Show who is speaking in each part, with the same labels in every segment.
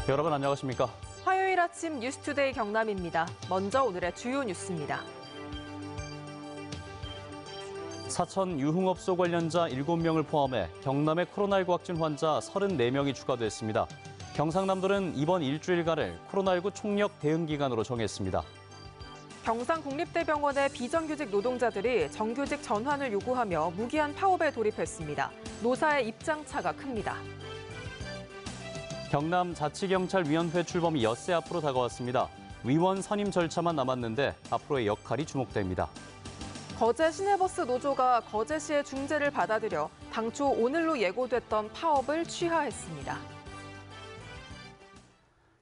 Speaker 1: 여러분 안녕하십니까?
Speaker 2: 화요일 아침 뉴스투데이 경남입니다. 먼저 오늘의 주요 뉴스입니다.
Speaker 1: 사천 유흥업소 관련자 7명을 포함해 경남의 코로나19 확진 환자 34명이 추가됐습니다. 경상남도는 이번 일주일간을 코로나19 총력 대응 기간으로 정했습니다.
Speaker 2: 경상국립대병원의 비정규직 노동자들이 정규직 전환을 요구하며 무기한 파업에 돌입했습니다. 노사의 입장차가 큽니다.
Speaker 1: 경남자치경찰위원회 출범이 엿새 앞으로 다가왔습니다. 위원 선임 절차만 남았는데 앞으로의 역할이 주목됩니다.
Speaker 2: 거제 시내버스 노조가 거제시의 중재를 받아들여 당초 오늘로 예고됐던 파업을 취하했습니다.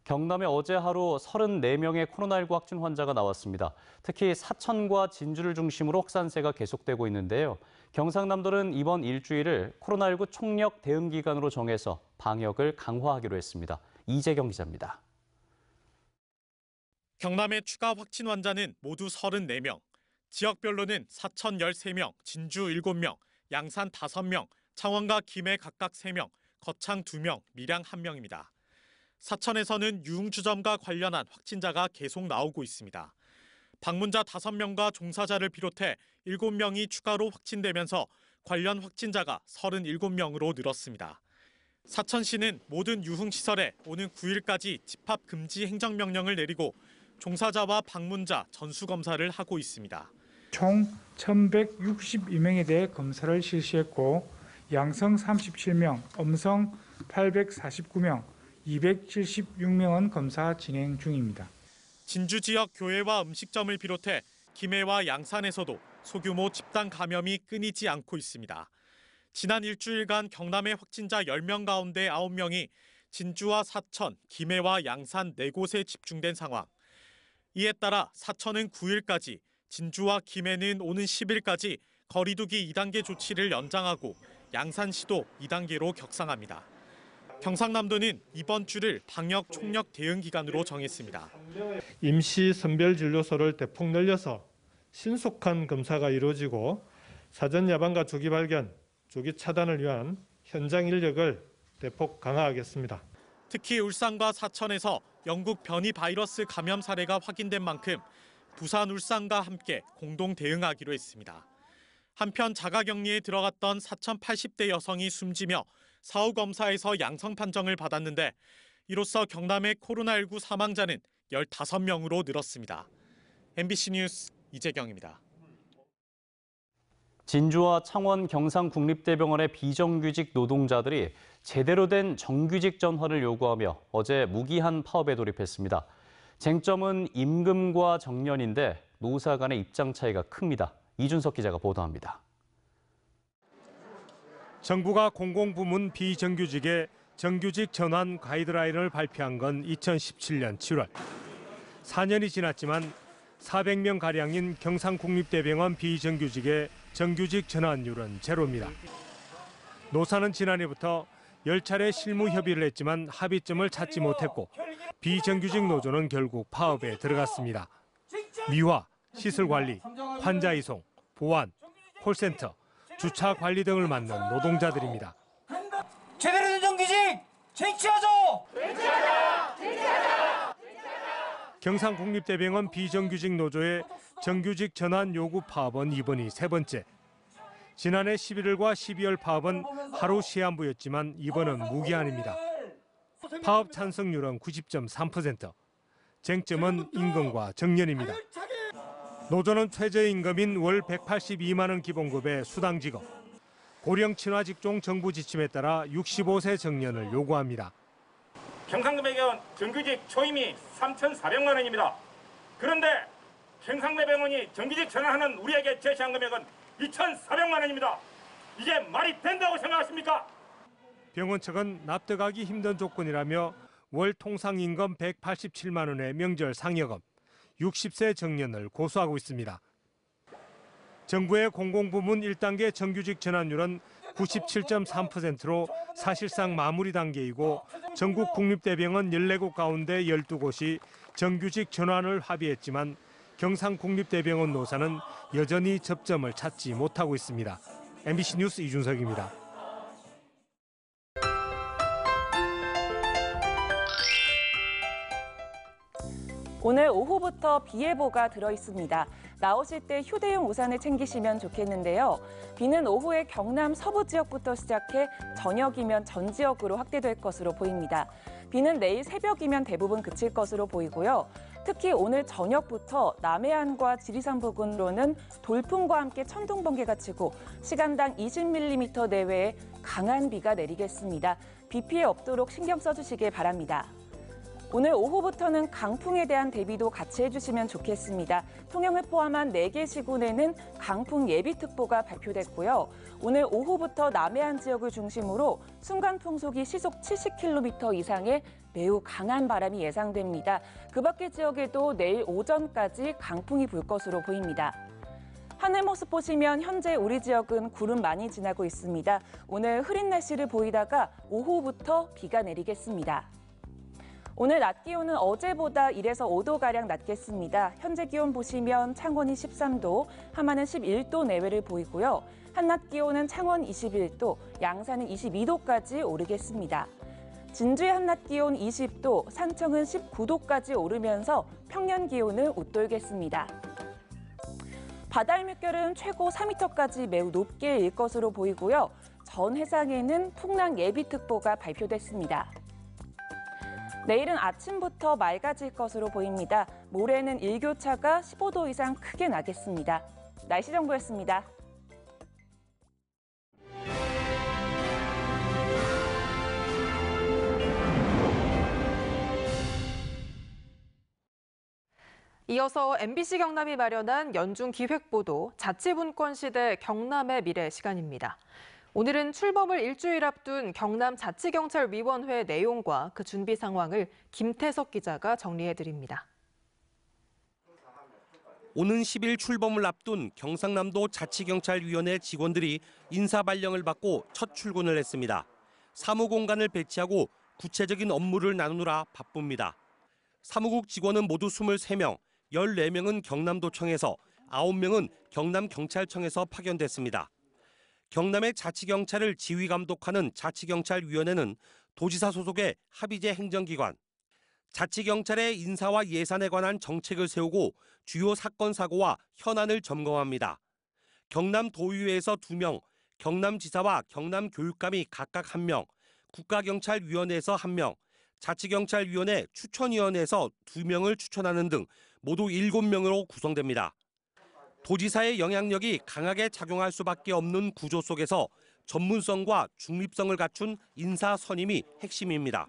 Speaker 1: 경남에 어제 하루 34명의 코로나19 확진 환자가 나왔습니다. 특히 사천과 진주를 중심으로 확산세가 계속되고 있는데요. 경상남도는 이번 일주일을 코로나19 총력 대응 기간으로 정해서 방역을 강화하기로 했습니다. 이재경 기자입니다.
Speaker 3: 경남의 추가 확진 환자는 모두 34명. 지역별로는 사천 13명, 진주 7명, 양산 5명, 창원과 김해 각각 3명, 거창 2명, 밀양 1명입니다. 사천에서는 유흥주점과 관련한 확진자가 계속 나오고 있습니다. 방문자 5명과 종사자를 비롯해 7명이 추가로 확진되면서 관련 확진자가 37명으로 늘었습니다. 사천시는 모든 유흥시설에 오는 9일까지 집합 금지 행정명령을 내리고 종사자와 방문자 전수검사를 하고 있습니다.
Speaker 4: 총 1,162명에 대해 검사를 실시했고 양성 37명, 음성 849명, 276명은 검사 진행 중입니다.
Speaker 3: 진주 지역 교회와 음식점을 비롯해 김해와 양산에서도 소규모 집단 감염이 끊이지 않고 있습니다. 지난 일주일간 경남의 확진자 10명 가운데 9명이 진주와 사천, 김해와 양산 4곳에 집중된 상황. 이에 따라 사천은 9일까지, 진주와 김해는 오는 10일까지 거리두기 2단계 조치를 연장하고 양산시도 2단계로 격상합니다. 경상남도는 이번 주를 방역 총력 대응 기간으로 정했습니다.
Speaker 5: 임시 선별진료소를 대폭 늘려서 신속한 검사가 이루어지고 사전 예방과 조기 발견, 조기 차단을 위한 현장 인력을 대폭 강화하겠습니다.
Speaker 3: 특히 울산과 사천에서 영국 변이 바이러스 감염 사례가 확인된 만큼 부산, 울산과 함께 공동 대응하기로 했습니다. 한편 자가격리에 들어갔던 4,080대 여성이 숨지며 사후 검사에서 양성 판정을 받았는데 이로써 경남의 코로나19 사망자는 15명으로 늘었습니다. MBC 뉴스 이재경입니다.
Speaker 1: 진주와 창원 경상국립대병원의 비정규직 노동자들이 제대로 된 정규직 전환을 요구하며 어제 무기한 파업에 돌입했습니다. 쟁점은 임금과 정년인데 노사 간의 입장 차이가 큽니다. 이준석 기자가 보도합니다.
Speaker 5: 정부가 공공부문 비정규직의 정규직 전환 가이드라인을 발표한 건 2017년 7월. 4년이 지났지만 400명가량인 경상국립대병원 비정규직의 정규직 전환율은 제로입니다. 노사는 지난해부터 10차례 실무 협의를 했지만 합의점을 찾지 못했고 비정규직 노조는 결국 파업에 들어갔습니다. 미화, 시설관리, 환자 이송, 보안, 콜센터, 주차 관리 등을 맡는 노동자들입니다.
Speaker 6: 제대로 된 정규직 쟁취하죠!
Speaker 5: 경상국립대병원 비정규직 노조의 정규직 전환 요구 파업은 이번이 세 번째. 지난해 11월과 12월 파업은 하루 시한부였지만 이번은 무기한입니다. 파업 찬성률은 90.3%. 쟁점은 임금과 정년입니다. 노조는 최저임금인 월 182만 원 기본급의 수당직업, 고령 친화 직종 정부 지침에 따라 65세 정년을 요구합니다.
Speaker 7: 경상대병원 정규직 초임이 3,400만 원입니다. 그런데 경상대병원이 정규직 전환하는 우리에게 제시한 금액은 2,400만 원입니다. 이게 말이 된다고 생각하십니까?
Speaker 5: 병원 측은 납득하기 힘든 조건이라며 월 통상임금 187만 원의 명절 상여금, 60세 정년을 고수하고 있습니다. 정부의 공공부문 1단계 정규직 전환율은 97.3%로 사실상 마무리 단계이고 전국 국립대병원 14곳 가운데 12곳이 정규직 전환을 합의했지만 경상국립대병원 노사는 여전히 접점을 찾지 못하고 있습니다. MBC 뉴스 이준석입니다.
Speaker 8: 오늘 오후부터 비 예보가 들어 있습니다. 나오실 때 휴대용 우산을 챙기시면 좋겠는데요. 비는 오후에 경남 서부 지역부터 시작해 저녁이면 전 지역으로 확대될 것으로 보입니다. 비는 내일 새벽이면 대부분 그칠 것으로 보이고요. 특히 오늘 저녁부터 남해안과 지리산 부근으로는 돌풍과 함께 천둥 번개가 치고 시간당 20mm 내외의 강한 비가 내리겠습니다. 비 피해 없도록 신경 써주시길 바랍니다. 오늘 오후부터는 강풍에 대한 대비도 같이 해주시면 좋겠습니다. 통영을 포함한 4개 시군에는 강풍 예비특보가 발표됐고요. 오늘 오후부터 남해안 지역을 중심으로 순간 풍속이 시속 70km 이상의 매우 강한 바람이 예상됩니다. 그 밖의 지역에도 내일 오전까지 강풍이 불 것으로 보입니다. 하늘 모습 보시면 현재 우리 지역은 구름 많이 지나고 있습니다. 오늘 흐린 날씨를 보이다가 오후부터 비가 내리겠습니다. 오늘 낮 기온은 어제보다 1에서 5도가량 낮겠습니다. 현재 기온 보시면 창원이 13도, 함안은 11도 내외를 보이고요. 한낮 기온은 창원 21도, 양산은 22도까지 오르겠습니다. 진주의 한낮 기온 20도, 산청은 19도까지 오르면서 평년 기온을 웃돌겠습니다. 바다의 물결은 최고 4m까지 매우 높게 일 것으로 보이고요. 전 해상에는 풍랑 예비특보가 발표됐습니다. 내일은 아침부터 맑아질 것으로 보입니다. 모레는 일교차가 15도 이상 크게 나겠습니다. 날씨 정보였습니다.
Speaker 2: 이어서 MBC 경남이 마련한 연중 기획보도 자치분권 시대 경남의 미래 시간입니다. 오늘은 출범을 일주일 앞둔 경남자치경찰위원회 내용과 그 준비 상황을 김태석 기자가 정리해드립니다.
Speaker 9: 오는 10일 출범을 앞둔 경상남도 자치경찰위원회 직원들이 인사발령을 받고 첫 출근을 했습니다. 사무공간을 배치하고 구체적인 업무를 나누느라 바쁩니다. 사무국 직원은 모두 23명, 14명은 경남도청에서, 9명은 경남경찰청에서 파견됐습니다. 경남의 자치경찰을 지휘감독하는 자치경찰위원회는 도지사 소속의 합의제 행정기관, 자치경찰의 인사와 예산에 관한 정책을 세우고 주요 사건 사고와 현안을 점검합니다. 경남도의회에서 2명, 경남지사와 경남교육감이 각각 1명, 국가경찰위원회에서 1명, 자치경찰위원회 추천위원회에서 2명을 추천하는 등 모두 7명으로 구성됩니다. 도지사의 영향력이 강하게 작용할 수밖에 없는 구조 속에서 전문성과 중립성을 갖춘 인사 선임이 핵심입니다.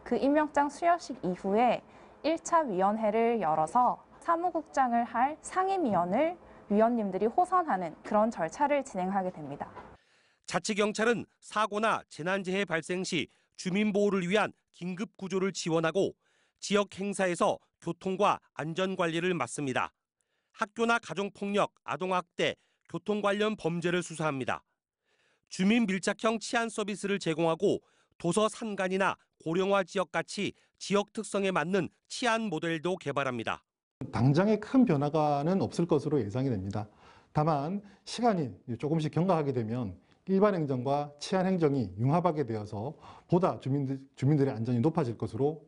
Speaker 10: 그 임명장 수여식 이후에 1차 위원회를 열어서 사무국장을 할 상임위원을 위원님들이 호선하는 그런 절차를 진행하게 됩니다.
Speaker 9: 자치경찰은 사고나 재난재해 발생 시 주민보호를 위한 긴급구조를 지원하고 지역 행사에서 교통과 안전관리를 맡습니다. 학교나 가정폭력, 아동학대, 교통 관련 범죄를 수사합니다. 주민 밀착형 치안 서비스를 제공하고 도서 산간이나 고령화 지역같이 지역 특성에 맞는 치안 모델도 개발합니다.
Speaker 11: 당장의 큰 변화는 없을 것으로 예상이 됩니다. 다만 시간이 조금씩 경과하게 되면 일반 행정과 치안 행정이 융합하게 되어서 보다 주민들의 안전이 높아질 것으로.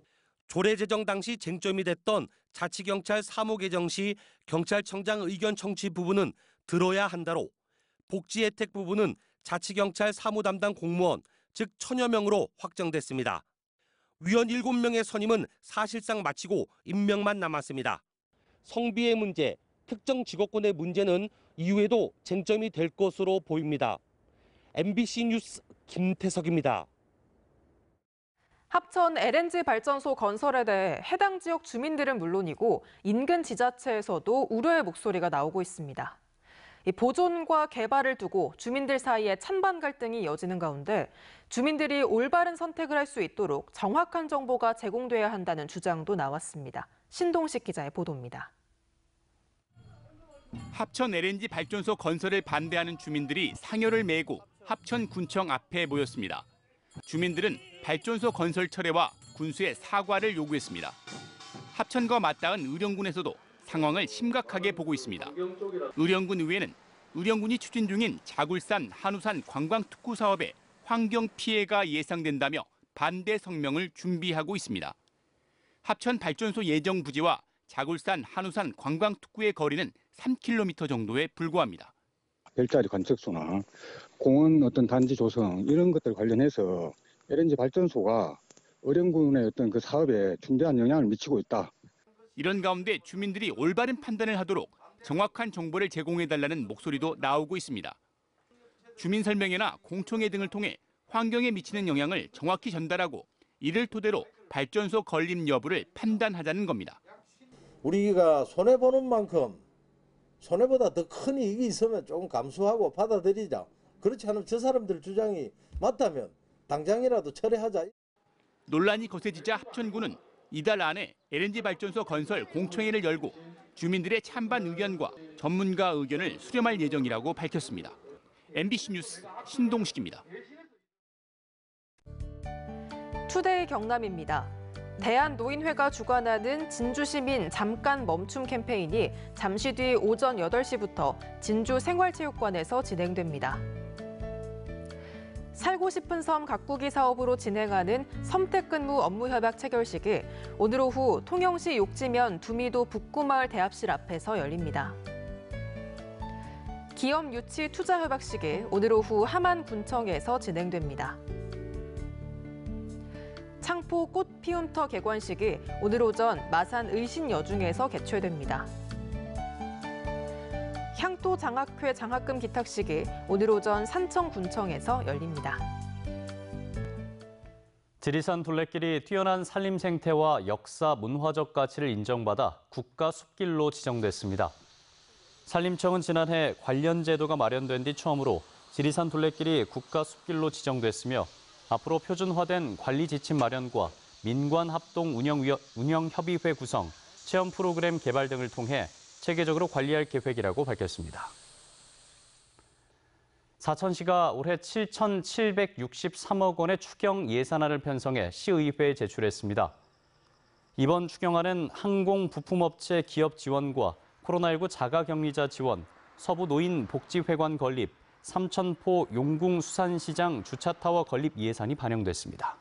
Speaker 9: 조례 제정 당시 쟁점이 됐던 자치경찰 사무 개정 시 경찰청장 의견 청취 부분은 들어야 한다로, 복지 혜택 부분은 자치경찰 사무 담당 공무원, 즉 1000여 명으로 확정됐습니다. 위원 7명의 선임은 사실상 마치고 임명만 남았습니다. 성비의 문제, 특정 직업군의 문제는 이후에도 쟁점이 될 것으로 보입니다. MBC 뉴스 김태석입니다.
Speaker 2: 합천 LNG 발전소 건설에 대해 해당 지역 주민들은 물론이고 인근 지자체에서도 우려의 목소리가 나오고 있습니다. 이 보존과 개발을 두고 주민들 사이에 찬반 갈등이 이어지는 가운데 주민들이 올바른 선택을 할 수 있도록 정확한 정보가 제공돼야 한다는 주장도 나왔습니다. 신동식 기자의 보도입니다.
Speaker 12: 합천 LNG 발전소 건설을 반대하는 주민들이 상여를 메고 합천군청 앞에 모였습니다. 주민들은 발전소 건설 철회와 군수의 사과를 요구했습니다. 합천과 맞닿은 의령군에서도 상황을 심각하게 보고 있습니다. 의령군 의회는 의령군이 추진 중인 자굴산 한우산 관광특구 사업에 환경 피해가 예상된다며 반대 성명을 준비하고 있습니다. 합천 발전소 예정 부지와 자굴산, 한우산 관광특구의 거리는 3km 정도에 불과합니다.
Speaker 13: 별자리 관측소나 공원 어떤 단지 조성 이런 것들 관련해서 LNG 발전소가 어령군의 어떤 그 사업에 중대한 영향을 미치고 있다.
Speaker 12: 이런 가운데 주민들이 올바른 판단을 하도록 정확한 정보를 제공해달라는 목소리도 나오고 있습니다. 주민 설명회나 공청회 등을 통해 환경에 미치는 영향을 정확히 전달하고 이를 토대로 발전소 건립 여부를 판단하자는 겁니다.
Speaker 14: 우리가 손해보는 만큼 손해보다 더 큰 이익이 있으면 조금 감수하고 받아들이자. 그렇지 않으면 저 사람들 주장이 맞다면 당장이라도 철회하자.
Speaker 12: 논란이 거세지자 합천구는 이달 안에 LNG 발전소 건설 공청회를 열고 주민들의 찬반 의견과 전문가 의견을 수렴할 예정이라고 밝혔습니다. MBC 뉴스 신동식입니다.
Speaker 2: 투데이 경남입니다. 대한노인회가 주관하는 진주시민 잠깐 멈춤 캠페인이 잠시 뒤 오전 8시부터 진주 생활체육관에서 진행됩니다. 살고 싶은 섬 가꾸기 사업으로 진행하는 섬택근무 업무협약 체결식이 오늘 오후 통영시 욕지면 두미도 북구마을 대합실 앞에서 열립니다. 기업 유치 투자 협약식이 오늘 오후 함안군청에서 진행됩니다. 창포 꽃 피움터 개관식이 오늘 오전 마산 의신여중에서 개최됩니다. 향토 장학회 장학금 기탁식이 오늘 오전 산청군청에서 열립니다.
Speaker 1: 지리산 둘레길이 뛰어난 산림 생태와 역사 문화적 가치를 인정받아 국가 숲길로 지정됐습니다. 산림청은 지난해 관련 제도가 마련된 뒤 처음으로 지리산 둘레길이 국가 숲길로 지정됐으며 앞으로 표준화된 관리 지침 마련과 민관 합동 운영 협의회 구성, 체험 프로그램 개발 등을 통해 체계적으로 관리할 계획이라고 밝혔습니다. 사천시가 올해 7,763억 원의 추경 예산안을 편성해 시의회에 제출했습니다. 이번 추경안은 항공 부품업체 기업 지원과 코로나19 자가격리자 지원, 서부 노인 복지회관 건립, 삼천포 용궁수산시장 주차타워 건립 예산이 반영됐습니다.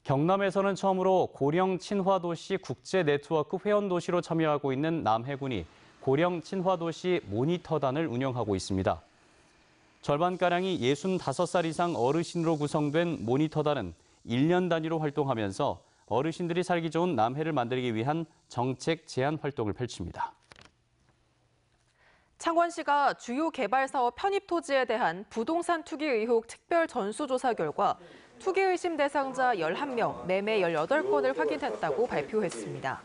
Speaker 1: 경남에서는 처음으로 고령 친화도시 국제 네트워크 회원도시로 참여하고 있는 남해군이 고령 친화도시 모니터단을 운영하고 있습니다. 절반가량이 65살 이상 어르신으로 구성된 모니터단은 1년 단위로 활동하면서 어르신들이 살기 좋은 남해를 만들기 위한 정책 제안 활동을 펼칩니다.
Speaker 2: 창원시가 주요 개발 사업 편입 토지에 대한 부동산 투기 의혹 특별 전수조사 결과 투기 의심 대상자 11명, 매매 18건을 확인했다고 발표했습니다.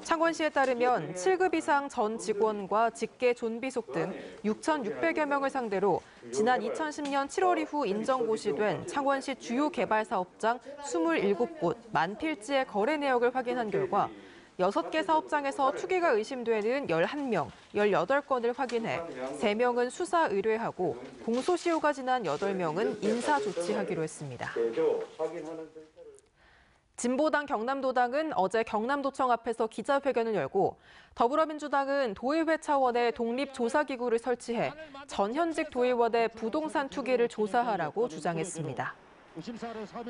Speaker 2: 창원시에 따르면 7급 이상 전 직원과 직계 존비속 등 6,600여 명을 상대로 지난 2010년 7월 이후 인정고시된 창원시 주요 개발 사업장 27곳 만필지의 거래 내역을 확인한 결과 6개 사업장에서 투기가 의심되는 11명, 18건을 확인해 3명은 수사 의뢰하고 공소시효가 지난 8명은 인사 조치하기로 했습니다. 진보당 경남도당은 어제 경남도청 앞에서 기자회견을 열고 더불어민주당은 도의회 차원의 독립조사기구를 설치해 전현직 도의원의 부동산 투기를 조사하라고 주장했습니다.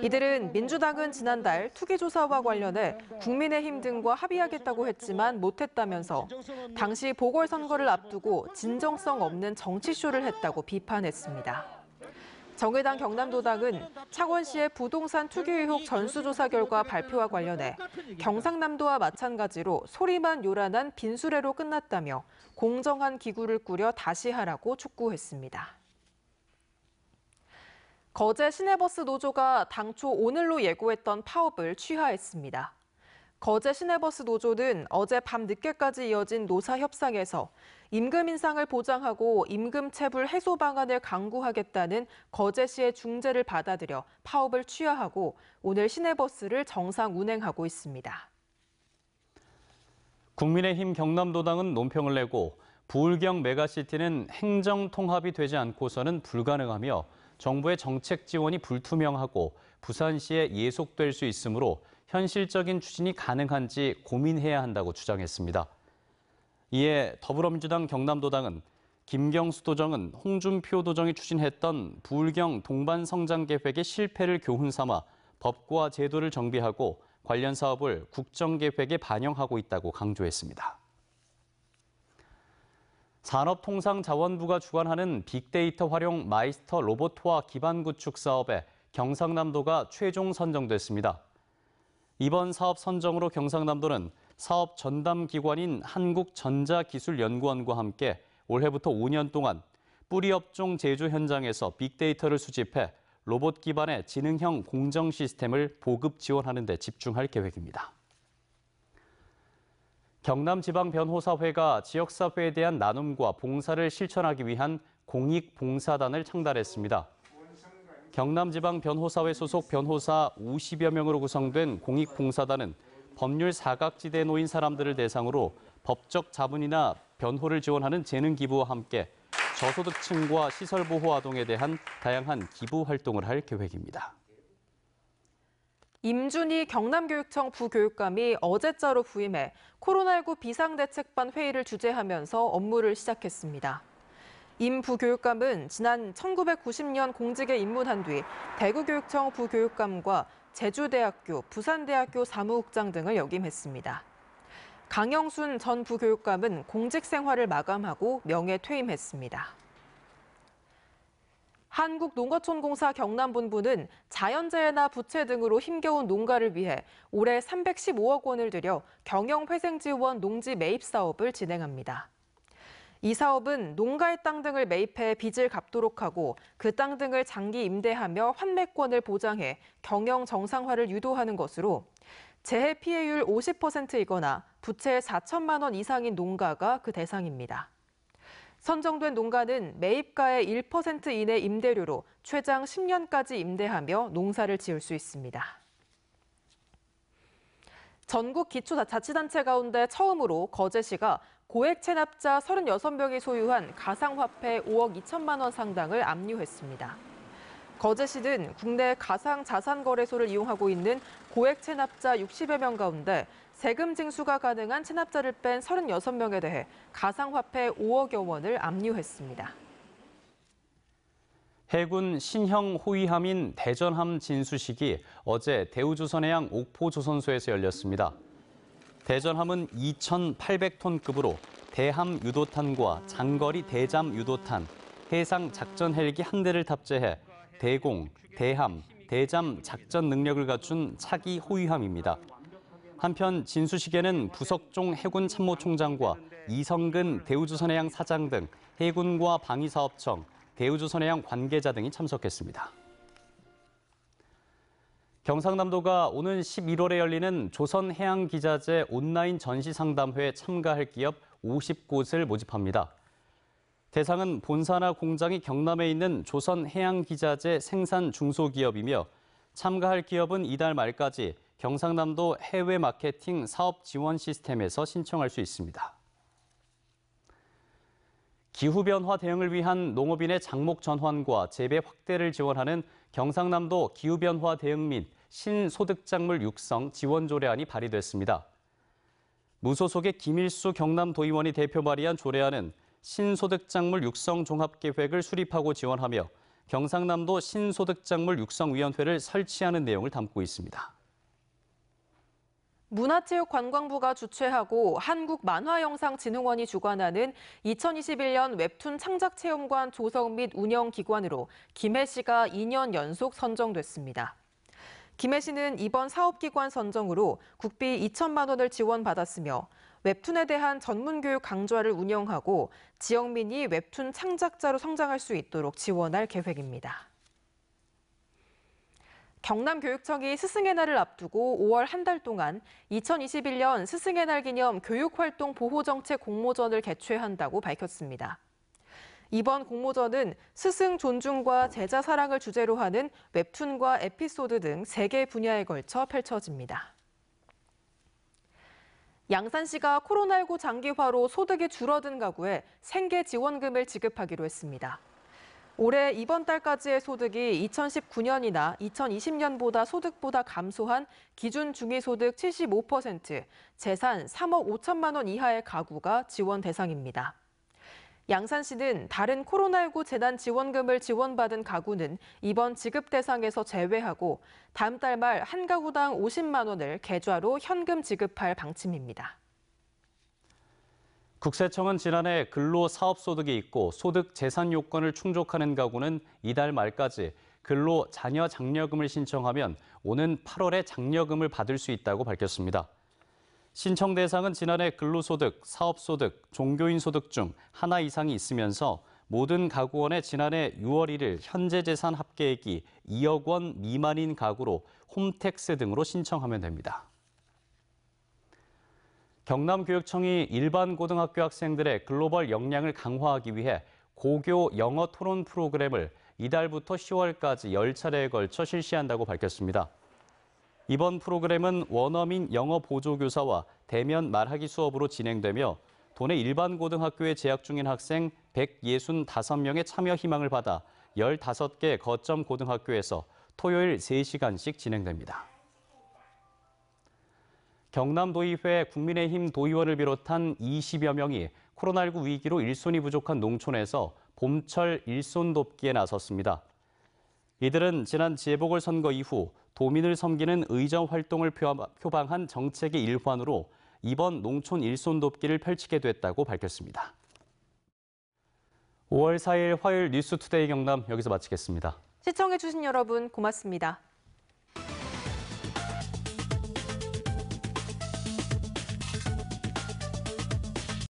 Speaker 2: 이들은 민주당은 지난달 투기 조사와 관련해 국민의힘 등과 합의하겠다고 했지만 못했다면서 당시 보궐선거를 앞두고 진정성 없는 정치쇼를 했다고 비판했습니다. 정의당 경남도당은 창원시의 부동산 투기 의혹 전수조사 결과 발표와 관련해 경상남도와 마찬가지로 소리만 요란한 빈수레로 끝났다며 공정한 기구를 꾸려 다시 하라고 촉구했습니다. 거제 시내버스 노조가 당초 오늘로 예고했던 파업을 취하했습니다. 거제 시내버스 노조는 어제 밤 늦게까지 이어진 노사 협상에서 임금 인상을 보장하고 임금 체불 해소 방안을 강구하겠다는 거제시의 중재를 받아들여 파업을 취하하고 오늘 시내버스를 정상 운행하고 있습니다.
Speaker 1: 국민의힘 경남도당은 논평을 내고 부울경 메가시티는 행정 통합이 되지 않고서는 불가능하며 정부의 정책 지원이 불투명하고 부산시에 예속될 수 있으므로 현실적인 추진이 가능한지 고민해야 한다고 주장했습니다. 이에 더불어민주당 경남도당은 김경수 도정은 홍준표 도정이 추진했던 부울경 동반 성장 계획의 실패를 교훈 삼아 법과 제도를 정비하고 관련 사업을 국정계획에 반영하고 있다고 강조했습니다. 산업통상자원부가 주관하는 빅데이터 활용 마이스터 로봇화 기반 구축 사업에 경상남도가 최종 선정됐습니다. 이번 사업 선정으로 경상남도는 사업 전담 기관인 한국전자기술연구원과 함께 올해부터 5년 동안 뿌리 업종 제조 현장에서 빅데이터를 수집해 로봇 기반의 지능형 공정 시스템을 보급 지원하는 데 집중할 계획입니다. 경남지방변호사회가 지역사회에 대한 나눔과 봉사를 실천하기 위한 공익봉사단을 창단했습니다. 경남지방변호사회 소속 변호사 50여 명으로 구성된 공익봉사단은 법률 사각지대에 놓인 사람들을 대상으로 법적 자문이나 변호를 지원하는 재능 기부와 함께 저소득층과 시설 보호 아동에 대한 다양한 기부 활동을 할 계획입니다.
Speaker 2: 임준희 경남교육청 부교육감이 어제자로 부임해 코로나19 비상대책반 회의를 주재하면서 업무를 시작했습니다. 임 부교육감은 지난 1990년 공직에 입문한 뒤 대구교육청 부교육감과 제주대학교, 부산대학교 사무국장 등을 역임했습니다. 강영순 전 부교육감은 공직 생활을 마감하고 명예퇴임했습니다. 한국농어촌공사 경남본부는 자연재해나 부채 등으로 힘겨운 농가를 위해 올해 315억 원을 들여 경영회생지원 농지 매입 사업을 진행합니다. 이 사업은 농가의 땅 등을 매입해 빚을 갚도록 하고 그 땅 등을 장기 임대하며 환매권을 보장해 경영 정상화를 유도하는 것으로 재해 피해율 50%이거나 부채 4천만 원 이상인 농가가 그 대상입니다. 선정된 농가는 매입가의 1% 이내 임대료로 최장 10년까지 임대하며 농사를 지을 수 있습니다. 전국 기초자치단체 가운데 처음으로 거제시가 고액 체납자 36명이 소유한 가상화폐 5억 2천만 원 상당을 압류했습니다. 거제시는 국내 가상자산거래소를 이용하고 있는 고액 체납자 60여 명 가운데 세금 징수가 가능한 체납자를 뺀 36명에 대해 가상화폐 5억여 원을 압류했습니다.
Speaker 1: 해군 신형 호위함인 대전함 진수식이 어제 대우조선해양 옥포조선소에서 열렸습니다. 대전함은 2,800톤급으로 대함 유도탄과 장거리 대잠 유도탄, 해상 작전 헬기 한 대를 탑재해 대공, 대함, 대잠 작전 능력을 갖춘 차기 호위함입니다. 한편 진수식에는 부석종 해군 참모총장과 이성근 대우조선해양 사장 등 해군과 방위사업청, 대우조선해양 관계자 등이 참석했습니다. 경상남도가 오는 11월에 열리는 조선해양기자재 온라인 전시상담회에 참가할 기업 50곳을 모집합니다. 대상은 본사나 공장이 경남에 있는 조선해양기자재 생산 중소기업이며 참가할 기업은 이달 말까지 경상남도 해외 마케팅 사업 지원 시스템에서 신청할 수 있습니다. 기후변화 대응을 위한 농업인의 작목 전환과 재배 확대를 지원하는 경상남도 기후변화 대응 및 신소득작물 육성 지원 조례안이 발의됐습니다. 무소속의 김일수 경남도의원이 대표 발의한 조례안은 신소득작물 육성 종합계획을 수립하고 지원하며 경상남도 신소득작물 육성위원회를 설치하는 내용을 담고 있습니다.
Speaker 2: 문화체육관광부가 주최하고 한국만화영상진흥원이 주관하는 2021년 웹툰 창작체험관 조성 및 운영 기관으로 김해 씨가 2년 연속 선정됐습니다. 김해 씨는 이번 사업기관 선정으로 국비 2천만 원을 지원받았으며 웹툰에 대한 전문교육 강좌를 운영하고 지역민이 웹툰 창작자로 성장할 수 있도록 지원할 계획입니다. 경남교육청이 스승의 날을 앞두고 5월 한 달 동안 2021년 스승의 날 기념 교육활동 보호정책 공모전을 개최한다고 밝혔습니다. 이번 공모전은 스승 존중과 제자 사랑을 주제로 하는 웹툰과 에피소드 등 3개 분야에 걸쳐 펼쳐집니다. 양산시가 코로나19 장기화로 소득이 줄어든 가구에 생계 지원금을 지급하기로 했습니다. 올해 이번 달까지의 소득이 2019년이나 2020년보다 소득보다 감소한 기준 중위소득 75%, 재산 3억 5천만 원 이하의 가구가 지원 대상입니다. 양산시는 다른 코로나19 재난 지원금을 지원받은 가구는 이번 지급 대상에서 제외하고 다음 달 말 한 가구당 50만 원을 계좌로 현금 지급할 방침입니다.
Speaker 1: 국세청은 지난해 근로사업소득이 있고 소득 재산 요건을 충족하는 가구는 이달 말까지 근로자녀 장려금을 신청하면 오는 8월에 장려금을 받을 수 있다고 밝혔습니다. 신청 대상은 지난해 근로소득, 사업소득, 종교인 소득 중 하나 이상이 있으면서 모든 가구원의 지난해 6월 1일 현재 재산 합계액이 2억 원 미만인 가구로 홈택스 등으로 신청하면 됩니다. 경남교육청이 일반 고등학교 학생들의 글로벌 역량을 강화하기 위해 고교 영어 토론 프로그램을 이달부터 10월까지 10차례에 걸쳐 실시한다고 밝혔습니다. 이번 프로그램은 원어민 영어 보조교사와 대면 말하기 수업으로 진행되며 도내 일반 고등학교에 재학 중인 학생 165명의 참여 희망을 받아 15개 거점 고등학교에서 토요일 3시간씩 진행됩니다. 경남도의회 국민의힘 도의원을 비롯한 20여 명이 코로나19 위기로 일손이 부족한 농촌에서 봄철 일손 돕기에 나섰습니다. 이들은 지난 재보궐선거 이후 도민을 섬기는 의정 활동을 표방한 정책의 일환으로 이번 농촌 일손 돕기를 펼치게 됐다고 밝혔습니다. 5월 4일 화요일 뉴스투데이 경남 여기서 마치겠습니다.
Speaker 2: 시청해주신 여러분 고맙습니다.